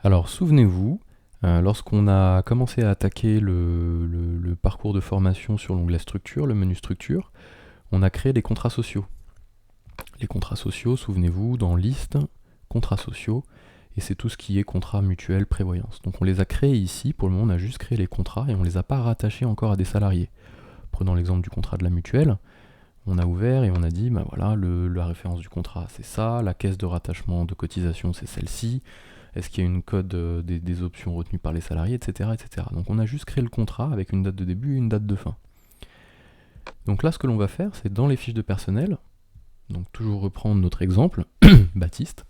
Alors, souvenez-vous, lorsqu'on a commencé à attaquer le parcours de formation sur l'onglet structure, le menu structure, on a créé des contrats sociaux. Les contrats sociaux, souvenez-vous, dans liste, contrats sociaux, et c'est tout ce qui est contrat mutuel, prévoyance. Donc on les a créés ici, pour le moment on a juste créé les contrats et on ne les a pas rattachés encore à des salariés. Prenons l'exemple du contrat de la mutuelle, on a ouvert et on a dit, bah voilà, la référence du contrat c'est ça, la caisse de rattachement de cotisation c'est celle-ci, est-ce qu'il y a une code des options retenues par les salariés, etc., etc. Donc on a juste créé le contrat avec une date de début et une date de fin. Donc là ce que l'on va faire, c'est dans les fiches de personnel, donc toujours reprendre notre exemple, Baptiste.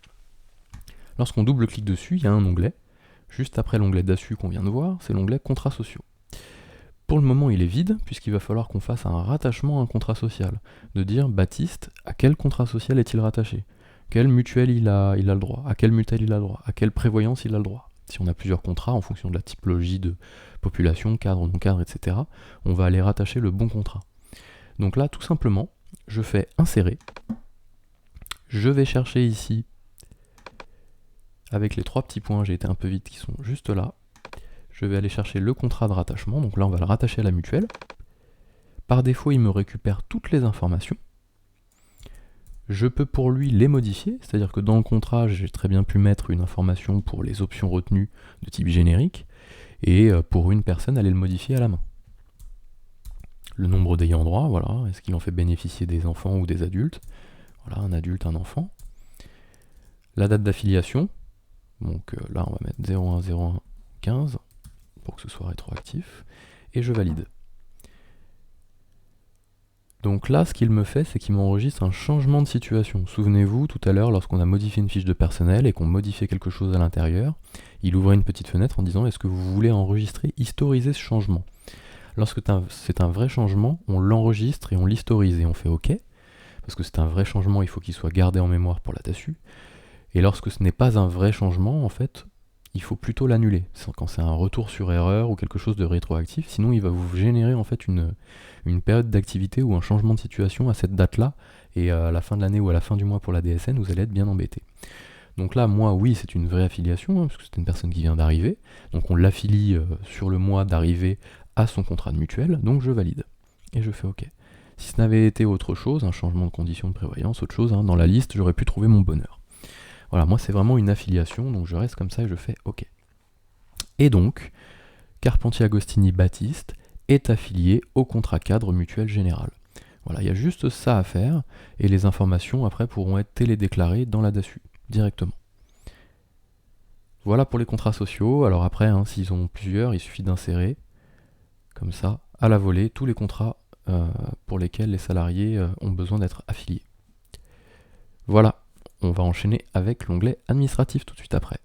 Lorsqu'on double-clique dessus, il y a un onglet. Juste après l'onglet dessus qu'on vient de voir, c'est l'onglet contrats sociaux. Pour le moment, il est vide, puisqu'il va falloir qu'on fasse un rattachement à un contrat social. De dire, Baptiste, à quel contrat social est-il rattaché? Quelle mutuelle il a le droit? À quelle mutuelle il a le droit? À quelle prévoyance il a le droit? Si on a plusieurs contrats, en fonction de la typologie de population, cadre, non-cadre, etc., on va aller rattacher le bon contrat. Donc là, tout simplement, je fais insérer. Je vais chercher ici, avec les trois petits points, j'ai été un peu vite, qui sont juste là. Je vais aller chercher le contrat de rattachement, donc là on va le rattacher à la mutuelle. Par défaut, il me récupère toutes les informations. Je peux pour lui les modifier, c'est-à-dire que dans le contrat, j'ai très bien pu mettre une information pour les options retenues de type générique, et pour une personne, aller le modifier à la main. Le nombre d'ayants droit, voilà, est-ce qu'il en fait bénéficier des enfants ou des adultes? Voilà, un adulte, un enfant. La date d'affiliation, donc là on va mettre 010115 pour que ce soit rétroactif, et je valide. Donc là, ce qu'il me fait, c'est qu'il m'enregistre un changement de situation. Souvenez-vous, tout à l'heure, lorsqu'on a modifié une fiche de personnel et qu'on modifiait quelque chose à l'intérieur, il ouvrait une petite fenêtre en disant « Est-ce que vous voulez enregistrer, historiser ce changement ?» Lorsque c'est un vrai changement, on l'enregistre et on l'historise et on fait OK, parce que c'est un vrai changement, il faut qu'il soit gardé en mémoire pour la DASU. Et lorsque ce n'est pas un vrai changement, en fait, il faut plutôt l'annuler. Quand c'est un retour sur erreur ou quelque chose de rétroactif, sinon il va vous générer en fait une période d'activité ou un changement de situation à cette date-là, et à la fin de l'année ou à la fin du mois pour la DSN, vous allez être bien embêté. Donc là, moi, oui, c'est une vraie affiliation, parce que c'est une personne qui vient d'arriver, donc on l'affilie sur le mois d'arrivée à son contrat de mutuelle, donc je valide, et je fais OK. Si ce n'avait été autre chose, un changement de condition de prévoyance, autre chose, dans la liste, j'aurais pu trouver mon bonheur. Voilà, moi c'est vraiment une affiliation, donc je reste comme ça et je fais OK. Et donc, Carpentier Agostini Baptiste est affilié au contrat cadre mutuel général. Voilà, il y a juste ça à faire, et les informations après pourront être télédéclarées dans la DASU, directement. Voilà pour les contrats sociaux. Alors après, s'ils ont plusieurs, il suffit d'insérer, comme ça, à la volée, tous les contrats pour lesquels les salariés ont besoin d'être affiliés. Voilà. On va enchaîner avec l'onglet administratif tout de suite après.